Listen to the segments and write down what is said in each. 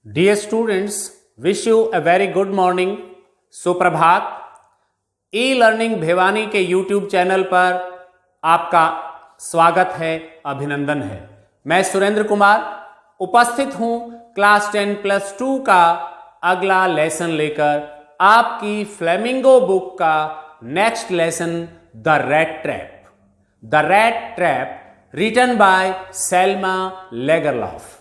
Dear students, wish you a very good morning. सुप्रभात. E learning Bhiwani के YouTube channel पर आपका स्वागत है, अभिनंदन है. मैं सुरेंद्र कुमार उपस्थित हूं क्लास 10+2 का अगला लेसन लेकर आपकी फ्लेमिंगो बुक का next lesson the rat trap. The rat trap written by Selma Lagerlöf.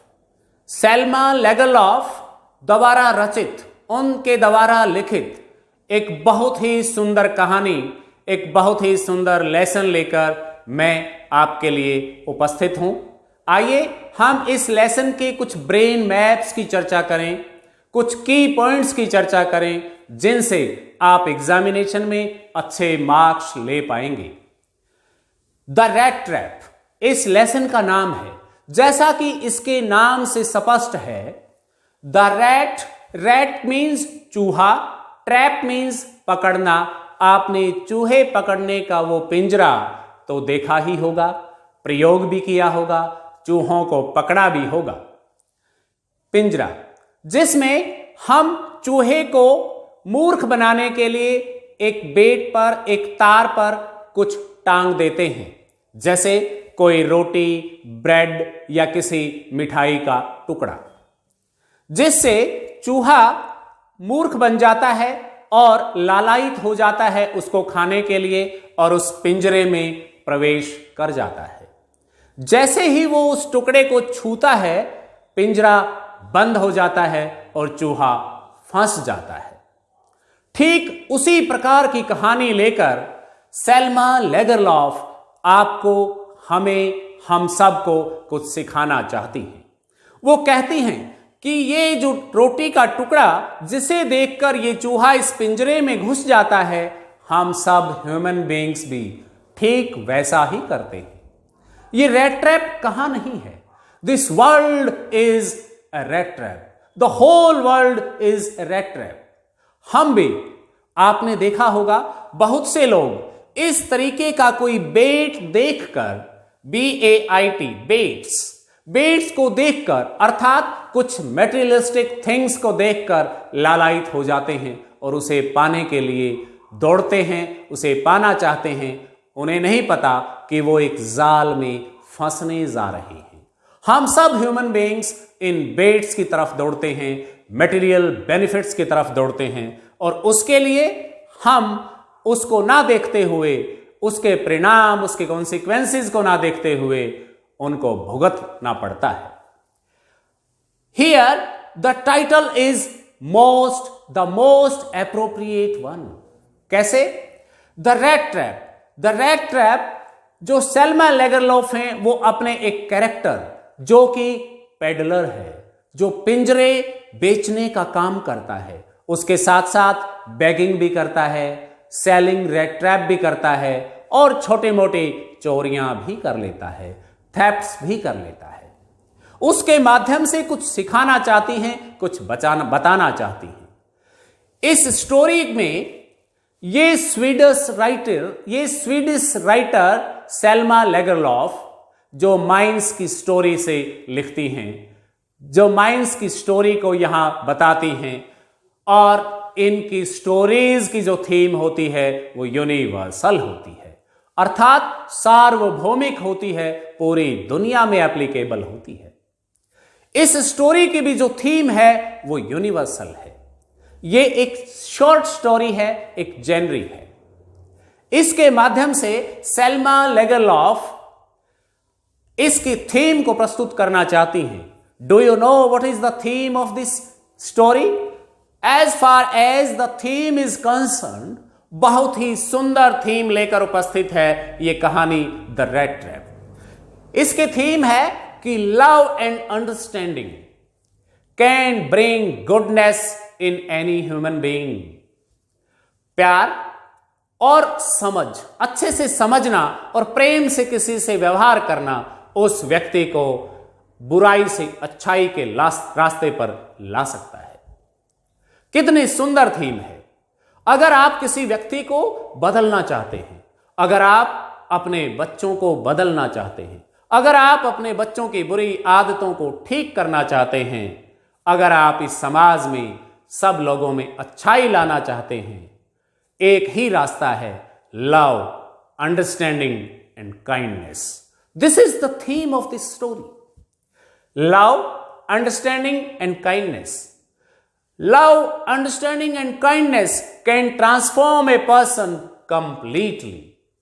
Selma Lagerlöf द्वारा रचित, उनके द्वारा लिखित एक बहुत ही सुंदर कहानी, एक बहुत ही सुंदर लेसन लेकर मैं आपके लिए उपस्थित हूं. आइए हम इस लेसन के कुछ ब्रेन मैप्स की चर्चा करें, कुछ की पॉइंट्स की चर्चा करें जिनसे आप एग्जामिनेशन में अच्छे मार्क्स ले पाएंगे. द रैट ट्रैप इस लेसन का नाम है. जैसा कि इसके नाम से स्पष्ट है, द रैट, रैट मीन्स चूहा, ट्रैप मीन्स पकड़ना. आपने चूहे पकड़ने का वो पिंजरा तो देखा ही होगा, प्रयोग भी किया होगा, चूहों को पकड़ा भी होगा. पिंजरा जिसमें हम चूहे को मूर्ख बनाने के लिए एक बेट पर, एक तार पर कुछ टांग देते हैं, जैसे कोई रोटी, ब्रेड या किसी मिठाई का टुकड़ा, जिससे चूहा मूर्ख बन जाता है और लालायित हो जाता है उसको खाने के लिए और उस पिंजरे में प्रवेश कर जाता है. जैसे ही वो उस टुकड़े को छूता है, पिंजरा बंद हो जाता है और चूहा फंस जाता है. ठीक उसी प्रकार की कहानी लेकर सेल्मा लेगरलॉफ आपको, हमें, हम सबको कुछ सिखाना चाहती हैं. वो कहती हैं कि ये जो रोटी का टुकड़ा जिसे देखकर ये चूहा इस पिंजरे में घुस जाता है, हम सब ह्यूमन बीइंग्स भी ठीक वैसा ही करते हैं. ये रैट ट्रैप कहां नहीं है. This world is a rat trap. The whole world is a rat trap. हम भी, आपने देखा होगा, बहुत से लोग इस तरीके का कोई बेट देखकर, BAIT, बेट्स, बेट्स को देखकर, अर्थात कुछ मेटेरियलिस्टिक थिंग्स को देखकर लालायित हो जाते हैं और उसे पाने के लिए दौड़ते हैं, उसे पाना चाहते हैं. उन्हें नहीं पता कि वो एक जाल में फंसने जा रहे हैं. हम सब ह्यूमन बीइंग्स इन बेट्स की तरफ दौड़ते हैं, मेटेरियल बेनिफिट्स की तरफ दौड़ते हैं और उसके लिए हम उसको ना देखते हुए, उसके परिणाम, उसके कॉन्सिक्वेंसेस को ना देखते हुए उनको भुगतना पड़ता है. Here the title is the most appropriate one. कैसे? The rat trap. The rat trap जो सेल्मा लेगरलॉफ हैं, वो अपने एक कैरेक्टर जो कि पेडलर है, जो पिंजरे बेचने का काम करता है, उसके साथ साथ बैगिंग भी करता है, सेलिंग रैट ट्रैप भी करता है और छोटे मोटे चोरियां भी कर लेता है, थेफ्ट्स भी कर लेता है. उसके माध्यम से कुछ सिखाना चाहती हैं, कुछ बताना चाहती हैं. इस स्टोरी में ये स्वीडिश राइटर सेल्मा लेगरलॉफ जो माइंस की स्टोरी से लिखती हैं, जो माइंस की स्टोरी को यहां बताती हैं, और इनकी स्टोरीज की जो थीम होती है वो यूनिवर्सल होती है, अर्थात सार्वभौमिक होती है, पूरी दुनिया में एप्लीकेबल होती है. इस स्टोरी की भी जो थीम है वो यूनिवर्सल है. ये एक शॉर्ट स्टोरी है, एक जेनरी है. इसके माध्यम से सेल्मा लेगरलॉफ इसकी थीम को प्रस्तुत करना चाहती हैं. Do you know what is the theme of this story? As far as the theme is concerned, बहुत ही सुंदर थीम लेकर उपस्थित है ये कहानी द रैट ट्रैप. इसकी थीम है कि love and understanding can bring goodness in any human being. प्यार और समझ, अच्छे से समझना और प्रेम से किसी से व्यवहार करना उस व्यक्ति को बुराई से अच्छाई के रास्ते पर ला सकता है. कितनी सुंदर थीम है. अगर आप किसी व्यक्ति को बदलना चाहते हैं, अगर आप अपने बच्चों को बदलना चाहते हैं, अगर आप अपने बच्चों की बुरी आदतों को ठीक करना चाहते हैं, अगर आप इस समाज में सब लोगों में अच्छाई लाना चाहते हैं, एक ही रास्ता है, love, understanding and kindness. This is the theme of this story, love, understanding and kindness. Love, understanding and kindness can transform a person completely.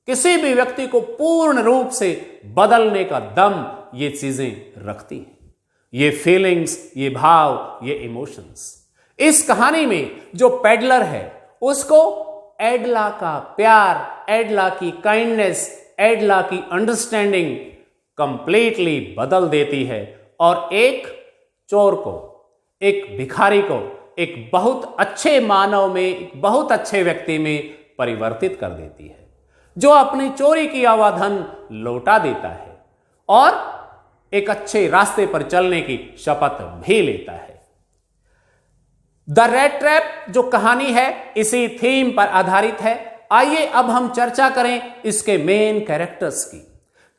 किसी भी व्यक्ति को पूर्ण रूप से बदलने का दम ये चीजें रखती हैं, ये फीलिंग्स, ये भाव, ये इमोशंस। इस कहानी में जो पेडलर है उसको एडला का प्यार, एडला की काइंडनेस, एडला की अंडरस्टैंडिंग कंप्लीटली बदल देती है और एक चोर को, एक भिखारी को एक बहुत अच्छे मानव में, एक बहुत अच्छे व्यक्ति में परिवर्तित कर देती है, जो अपनी चोरी किया हुआ धन लौटा देता है और एक अच्छे रास्ते पर चलने की शपथ भी लेता है। द रेड ट्रैप जो कहानी है इसी थीम पर आधारित है। आइए अब हम चर्चा करें इसके मेन कैरेक्टर्स की,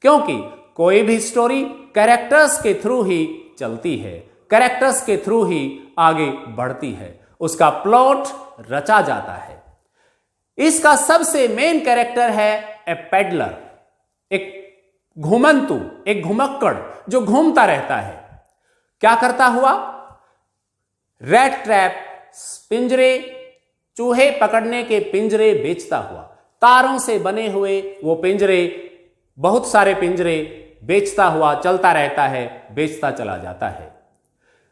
क्योंकि कोई भी स्टोरी कैरेक्टर्स के थ्रू ही चलती है, कैरेक्टर्स के थ्रू ही आगे बढ़ती है, उसका प्लॉट रचा जाता है। इसका सबसे मेन कैरेक्टर है ए पेडलर, एक घुमंतु, एक घुमक्कड़ जो घूमता रहता है। क्या करता हुआ? रैट ट्रैप, पिंजरे, चूहे पकड़ने के पिंजरे बेचता हुआ, तारों से बने हुए वो पिंजरे, बहुत सारे पिंजरे बेचता हुआ चलता रहता है, बेचता चला जाता है।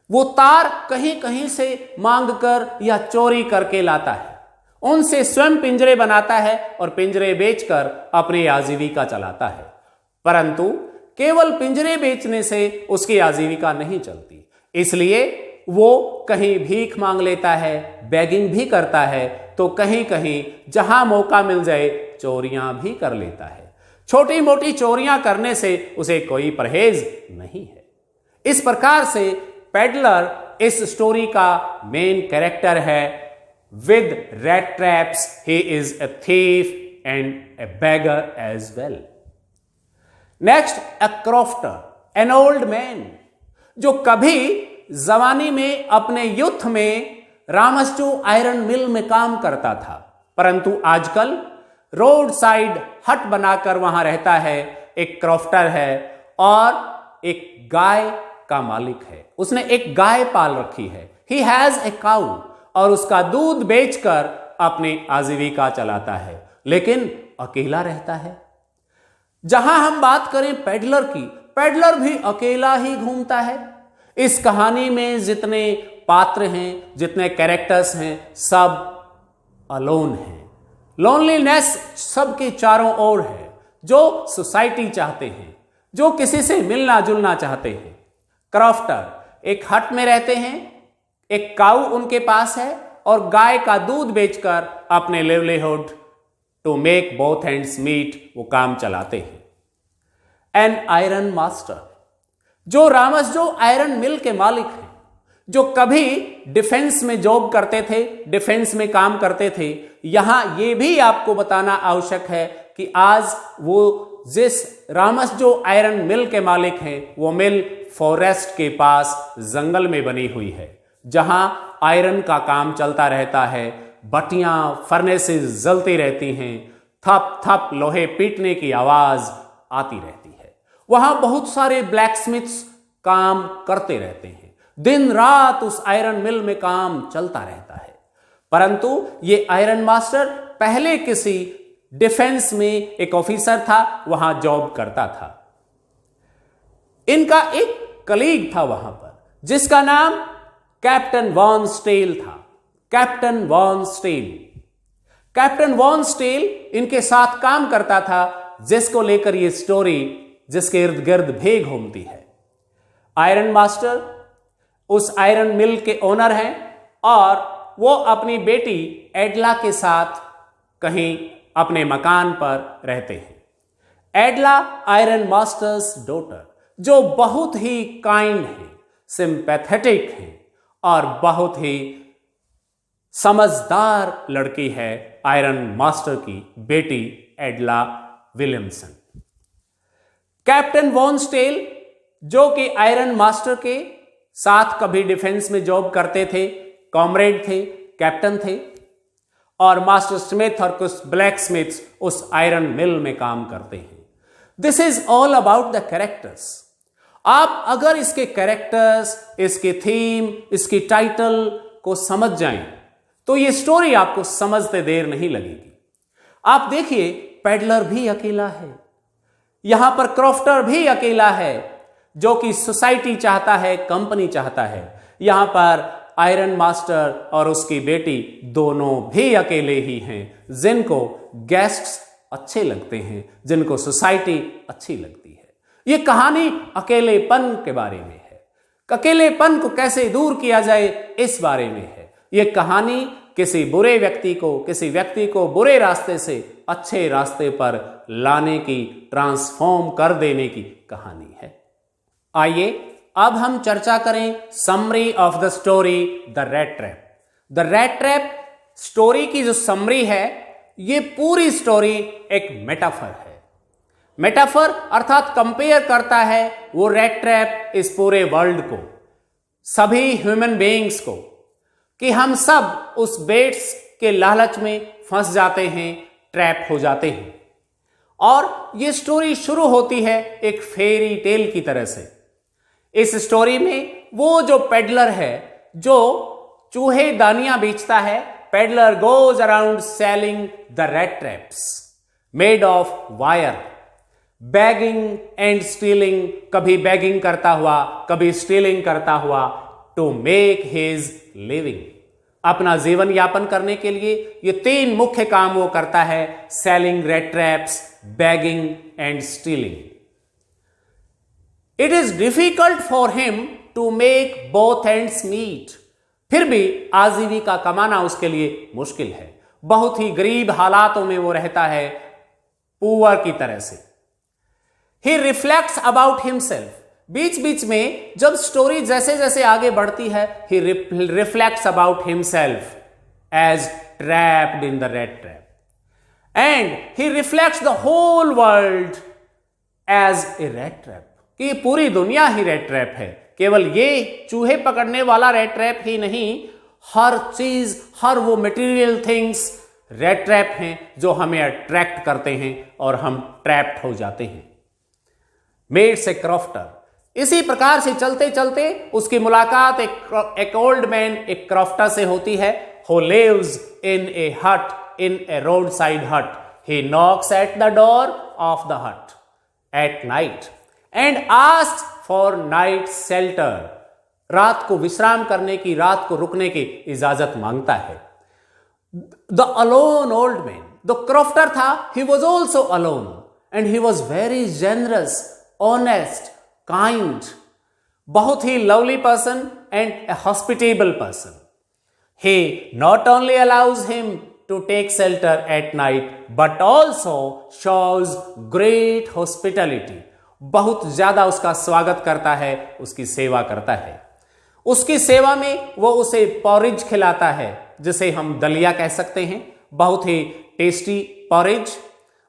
वो तार कहीं कहीं से मांगकर या चोरी करके लाता है, उनसे स्वयं पिंजरे बनाता है और पिंजरे बेचकर अपनी आजीविका चलाता है। परंतु केवल पिंजरे बेचने से उसकी आजीविका नहीं चलती, इसलिए वो कहीं भीख मांग लेता है, बेगिंग भी करता है, तो कहीं कहीं जहां मौका मिल जाए चोरियां भी कर लेता है। छोटी मोटी चोरियां करने से उसे कोई परहेज नहीं है। इस प्रकार से पेडलर इस स्टोरी का मेन कैरेक्टर है। With rat traps he is a thief and a beggar as well. Next, a crofter, an old man, जो कभी जवानी में अपने युद्ध में रामस्टू आयरन मिल में काम करता था, परंतु आजकल रोड साइड हट बनाकर वहां रहता है, एक क्रॉफ्टर है और एक गाय का मालिक है। उसने एक गाय पाल रखी है, ही हैज ए काउ, और उसका दूध बेचकर अपनी आजीविका चलाता है, लेकिन अकेला रहता है। जहां हम बात करें पेडलर की, पेडलर भी अकेला ही घूमता है। इस कहानी में जितने पात्र हैं, जितने कैरेक्टर्स हैं, सब अलोन हैं। लोनलीनेस सबके चारों ओर है, जो सोसाइटी चाहते हैं, जो किसी से मिलना जुलना चाहते हैं। क्रॉफ्टर एक हट में रहते हैं, एक काऊ उनके पास है और गाय का दूध बेचकर अपने livelihood to make both hands meet वो काम चलाते हैं। एन आयरन मास्टर, जो रामसजो आयरन मिल के मालिक हैं, जो कभी डिफेंस में जॉब करते थे, डिफेंस में काम करते थे। यहां यह भी आपको बताना आवश्यक है कि आज वो जिस रामसजो आयरन मिल के मालिक हैं, वो मिल फॉरेस्ट के पास जंगल में बनी हुई है, जहां आयरन का काम चलता रहता है। बटियां, फर्नेसेस जलती रहती हैं, थप थप लोहे पीटने की आवाज आती रहती है। वहां बहुत सारे ब्लैकस्मिथ्स काम करते रहते हैं, दिन रात उस आयरन मिल में काम चलता रहता है। परंतु ये आयरन मास्टर पहले किसी डिफेंस में एक ऑफिसर था, वहां जॉब करता था। इनका एक कलीग था वहां पर, जिसका नाम कैप्टन वॉन स्टेल था। Captain Von Stell, captain Von Stell इनके साथ काम करता था, जिसको लेकर यह स्टोरी, जिसके इर्द गिर्द भी घूमती है। आयरन मास्टर उस आयरन मिल के ओनर हैं और वो अपनी बेटी एडला के साथ कहीं अपने मकान पर रहते हैं। एडला आयरन मास्टर्स डॉटर, जो बहुत ही काइंड है, सिंपैथेटिक है और बहुत ही समझदार लड़की है, आयरन मास्टर की बेटी Adla Williamson. Captain Von Stell, जो कि आयरन मास्टर के साथ कभी डिफेंस में जॉब करते थे, कॉमरेड थे, कैप्टन थे, और मास्टर स्मिथ और कुछ ब्लैक स्मिथ्स उस आयरन मिल में काम करते हैं। This is all about the characters. आप अगर इसके कैरेक्टर्स, इसके थीम, इसकी टाइटल को समझ जाएं तो ये स्टोरी आपको समझते देर नहीं लगेगी। आप देखिए, पेडलर भी अकेला है, यहां पर क्रॉफ्टर भी अकेला है, जो कि सोसाइटी चाहता है, कंपनी चाहता है। यहां पर आयरन मास्टर और उसकी बेटी दोनों भी अकेले ही हैं, जिनको गेस्ट्स अच्छे लगते हैं, जिनको सोसाइटी अच्छी लगती है। यह कहानी अकेलेपन के बारे में है, अकेलेपन को कैसे दूर किया जाए इस बारे में है। यह कहानी किसी बुरे व्यक्ति को, किसी व्यक्ति को बुरे रास्ते से अच्छे रास्ते पर लाने की, ट्रांसफॉर्म कर देने की कहानी है। आइए अब हम चर्चा करें summary of the story the rat trap. The rat trap story की जो समरी है, ये पूरी स्टोरी एक मेटाफर है। मेटाफर अर्थात कंपेयर करता है वो रैट ट्रैप इस पूरे वर्ल्ड को, सभी ह्यूमन बीइंग्स को, कि हम सब उस बेट्स के लालच में फंस जाते हैं, ट्रैप हो जाते हैं। और ये स्टोरी शुरू होती है एक फेरी टेल की तरह से। इस स्टोरी में वो जो पेडलर है, जो चूहे दानियां बेचता है, peddler goes around selling the rat traps made of wire, bagging and stealing, कभी बैगिंग करता हुआ, कभी स्टीलिंग करता हुआ, टू मेक हिज लिविंग। अपना जीवन यापन करने के लिए ये 3 मुख्य काम वो करता है: selling rat traps, begging and stealing. It is difficult for him to make both ends meet. फिर भी आजीविका कमाना उसके लिए मुश्किल है, बहुत ही गरीब हालातों में वो रहता है, पुअर की तरह से। He reflects about himself. बीच बीच में जब स्टोरी जैसे जैसे आगे बढ़ती है, he reflects about himself as trapped in the rat trap, and he reflects the whole world as a rat trap, कि पूरी दुनिया ही रैट ट्रैप है। केवल ये चूहे पकड़ने वाला रैट ट्रैप ही नहीं, हर चीज, हर वो मटेरियल थिंग्स रैट ट्रैप हैं जो हमें अट्रैक्ट करते हैं और हम ट्रैप्ड हो जाते हैं। मेड से क्रॉफ्टर। इसी प्रकार से चलते चलते उसकी मुलाकात एक ओल्ड मैन, एक क्रॉफ्टर से होती है, हु लिव्स इन ए हट, इन ए road side hut. He knocks at the door of the hut at night and asks for night shelter. रात को विश्राम करने की, रात को रुकने की इजाजत मांगता है। The alone old man, the crofter था, he was also alone and he was very generous, honest, kind, बहुत ही lovely person and a hospitable person. He not only allows him to take shelter at night, but also shows great hospitality. बहुत ज्यादा उसका स्वागत करता है, उसकी सेवा करता है। उसकी सेवा में वो उसे पॉरिज खिलाता है, जिसे हम दलिया कह सकते हैं, बहुत ही टेस्टी पॉरिज।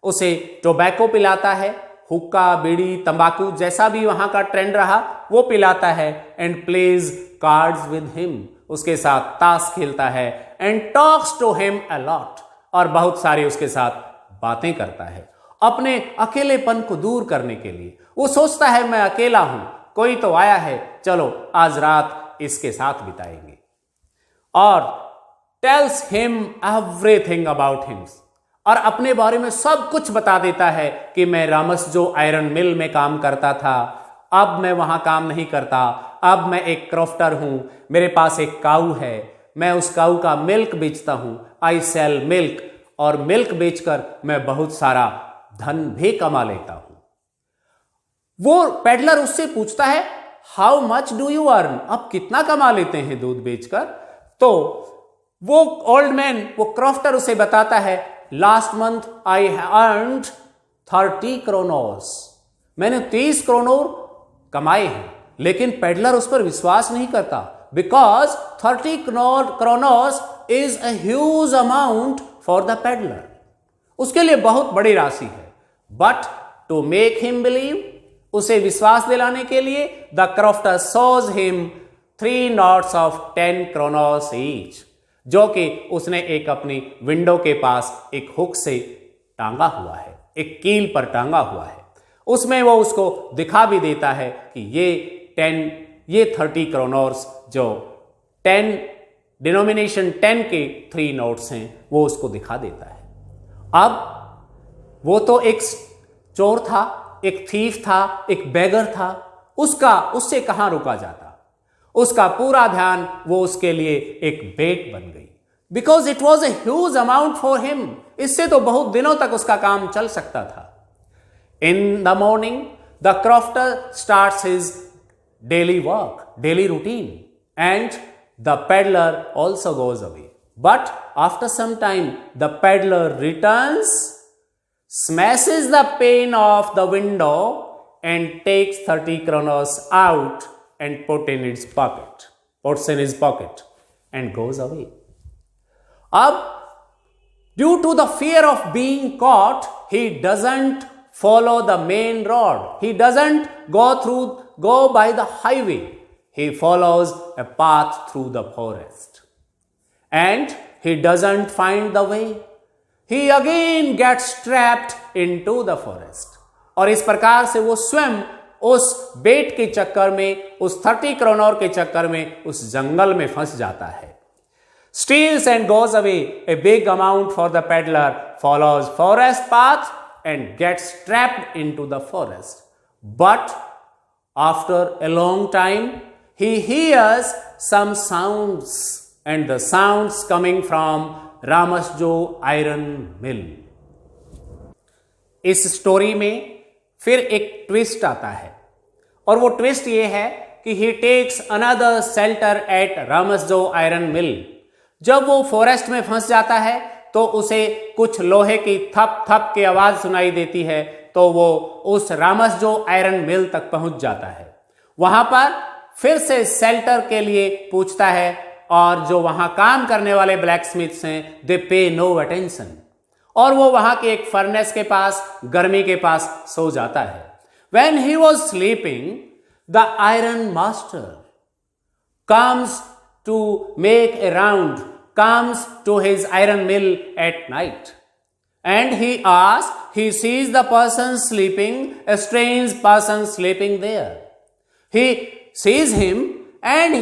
उसे टोबैको पिलाता है, हुक्का, बीड़ी, तंबाकू, जैसा भी वहां का ट्रेंड रहा वो पिलाता है। And plays cards with him, उसके साथ ताश खेलता है। And talks to him a lot, और बहुत सारी उसके साथ बातें करता है, अपने अकेलेपन को दूर करने के लिए। वो सोचता है मैं अकेला हूं, कोई तो आया है, चलो आज रात इसके साथ बिताएंगे। और tells him everything about him, और अपने बारे में सब कुछ बता देता है कि मैं रामस जो आयरन मिल में काम करता था, अब मैं वहां काम नहीं करता, अब मैं एक क्रॉफ्टर हूं, मेरे पास एक काऊ है, मैं उस काऊ का मिल्क बेचता हूं, आई सेल मिल्क, और मिल्क बेचकर मैं बहुत सारा धन भी कमा लेता हूं। वो पेडलर उससे पूछता है how much do you earn, आप कितना कमा लेते हैं दूध बेचकर? तो वो ओल्ड मैन, वो क्रॉफ्टर उसे बताता है लास्ट मंथ आई अर्नड 30 क्रोनोर्स, मैंने 30 क्रोनोर कमाए हैं। लेकिन पेडलर उस पर विश्वास नहीं करता, because 30 kronors is a huge amount for the peddler, उसके लिए बहुत बड़ी राशि है। But to make him believe, उसे विश्वास दिलाने के लिए the crofter shows him 3 knots of 10 kronos each, जो कि उसने एक अपनी विंडो के पास एक हुक से टांगा हुआ है, एक कील पर टांगा हुआ है। उसमें वो उसको दिखा भी देता है कि ये 30 क्रोनोर्स जो 10 डिनोमिनेशन 10 के 3 नोट्स हैं, वो उसको दिखा देता है। अब वो तो एक चोर था, एक थीफ था, एक बेगर था, उससे कहां रुका जाता। उसका पूरा ध्यान वो उसके लिए एक बेट बन गई, because it was a huge amount for him. इससे तो बहुत दिनों तक उसका काम चल सकता था। In the morning the crofter starts his daily work, daily routine, and the peddler also goes away. But after some time, the peddler returns, smashes the pane of the window, and takes 30 kronos out and puts in his pocket, and goes away. Ab, due to the fear of being caught, he doesn't follow the main road. He doesn't go by the highway. He follows a path through the forest, and he doesn't find the way. He again gets trapped into the forest. और इस प्रकार से वो स्वयं उस बेट के चक्कर में, उस 30 क्रोनोर के चक्कर में उस जंगल में फंस जाता है। Steals and goes away a big amount for the peddler, follows forest path and gets trapped into the forest. But after a long time, he hears some sounds, and the sounds coming from Ramsjo iron mill. इस story में फिर एक twist आता है, और वो twist ये है कि he takes another shelter at Ramsjo iron mill. जब वो फॉरेस्ट में फंस जाता है तो उसे कुछ लोहे की थप थप की आवाज सुनाई देती है, तो वो उस रामसजो आयरन मिल तक पहुंच जाता है। वहां पर फिर से शेल्टर के लिए पूछता है, और जो वहां काम करने वाले ब्लैक स्मिथ्स हैं, दे पे नो अटेंशन, और वो वहां के एक फर्नेस के पास, गर्मी के पास सो जाता है। When he was sleeping, the iron master comes to make a round, comes to his iron mill at night, and he sees the person sleeping, a strange person sleeping there. He sees him, and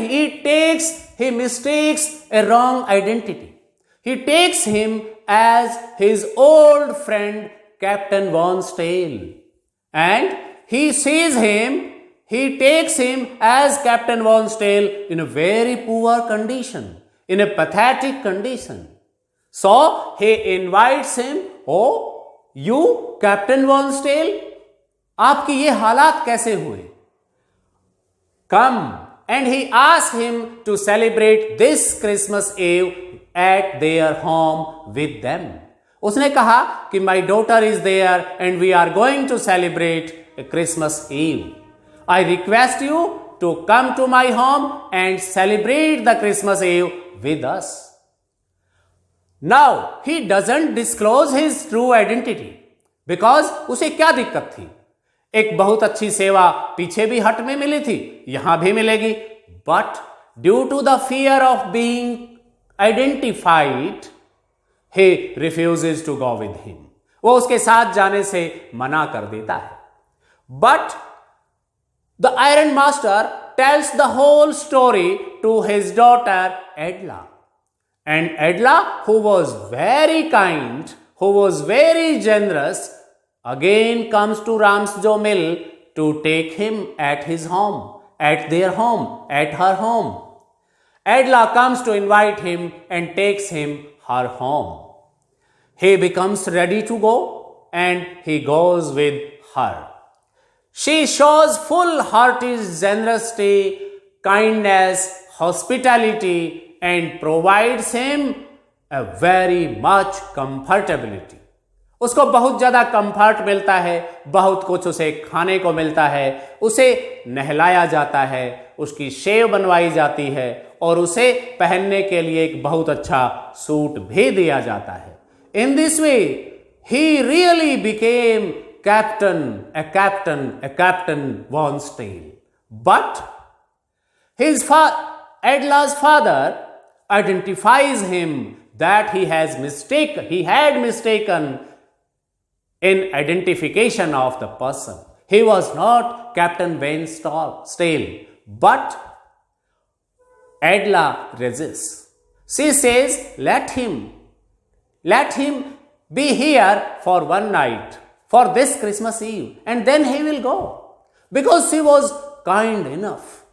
he mistakes a wrong identity. He takes him as his old friend Captain Von Stale, and he takes him as Captain Von Stale in a very poor condition, in a pathetic condition. So he invites him, "Oh, you Captain Von Stale, आपकी ये हालात कैसे हुए? Come." And he asks him to celebrate this Christmas Eve at their home with them. उसने कहा कि my daughter is there and we are going to celebrate a Christmas Eve. I request you to come to my home and celebrate the Christmas Eve with us. Now he doesn't disclose his true identity, because उसे क्या दिक्कत थी? एक बहुत अच्छी सेवा पीछे भी हट में मिली थी, यहां भी मिलेगी। But due to the fear of being identified, he refuses to go with him. वो उसके साथ जाने से मना कर देता है। But the iron master tells the whole story to his daughter Adla, and Adla, who was very kind, who was very generous, again comes to Ramsjo Mill to take him at his home, at their home, at her home. Adla comes to invite him and takes him her home. He becomes ready to go, and he goes with her. She shows full-hearted generosity, kindness, hospitality, and provides him a very much comfortability. उसको बहुत ज़्यादा comfort मिलता है, बहुत कुछ उसे खाने को मिलता है, उसे नहलाया जाता है, उसकी शेव बनवाई जाती है, और उसे पहनने के लिए एक बहुत अच्छा सूट भी दिया जाता है। In this way he really became captain Von Stell. But Adla's father identifies him that he had mistaken in identification of the person. He was not Captain Wayne Stale, but Adla resists. She says, let him be here for one night, for this Christmas Eve, and then he will go. Because she was kind enough.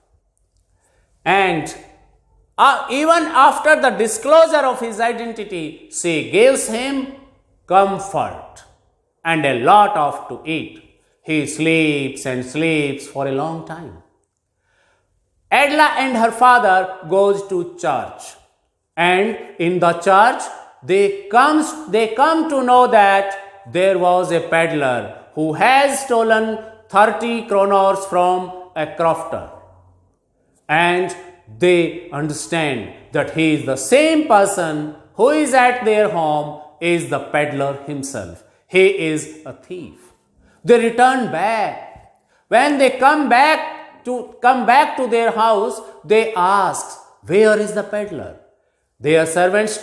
And even after the disclosure of his identity, she gives him comfort and a lot of to eat. He sleeps and sleeps for a long time. Adla and her father goes to church, and in the church they come to know that there was a peddler who has stolen 30 kronors from a crofter, and they understand that he is the same person who is at their home is the peddler himself. He is a thief. They return back. When they come back to their house, they ask, where is the peddler? Their servants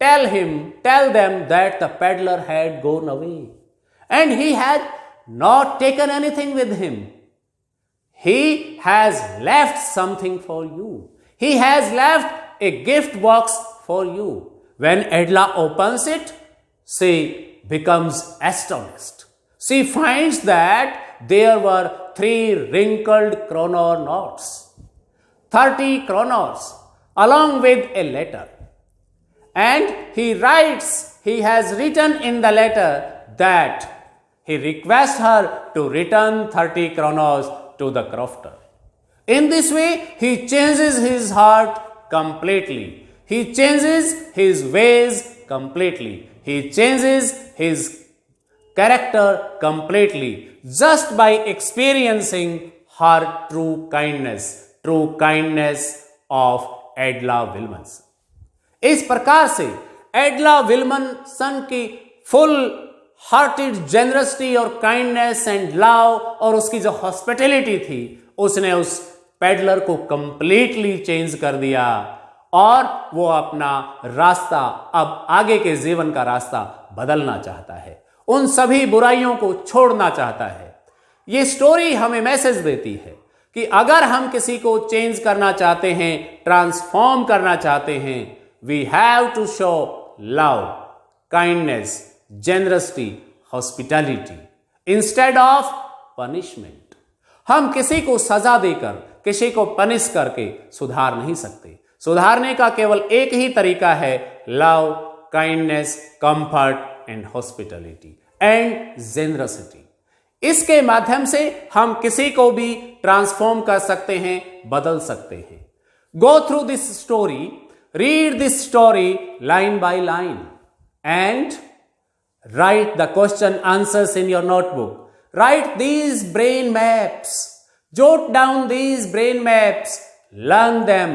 tell them that the peddler had gone away, and he had not taken anything with him. He has left something for you. He has left a gift box for you. When Adla opens it, she becomes astonished. She finds that there were 3 wrinkled kronor notes, 30 kronors, along with a letter. And he has written in the letter that he requests her to return 30 kronors to the crofter. In this way, he changes his heart completely. He changes his ways completely. He changes his character completely just by experiencing her true kindness of Adla Wilmanson. इस प्रकार से एडला विल्मनसन की full hearted generosity और kindness and love और उसकी जो hospitality थी, उसने उस पेडलर को कंप्लीटली चेंज कर दिया और वो अपना रास्ता, अब आगे के जीवन का रास्ता बदलना चाहता है, उन सभी बुराइयों को छोड़ना चाहता है। ये स्टोरी हमें मैसेज देती है कि अगर हम किसी को चेंज करना चाहते हैं, ट्रांसफॉर्म करना चाहते हैं, we have to show love, kindness, generosity, hospitality instead of punishment. हम किसी को सजा देकर, किसी को पनिश करके सुधार नहीं सकते। सुधारने का केवल एक ही तरीका है, love, kindness, comfort and hospitality and generosity. इसके माध्यम से हम किसी को भी ट्रांसफॉर्म कर सकते हैं, बदल सकते हैं। Go through this story, read this story line by line and write the question answers in your notebook. Write these brain maps, jot down these brain maps, learn them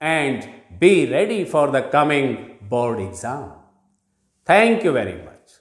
and be ready for the coming board exam. Thank you very much.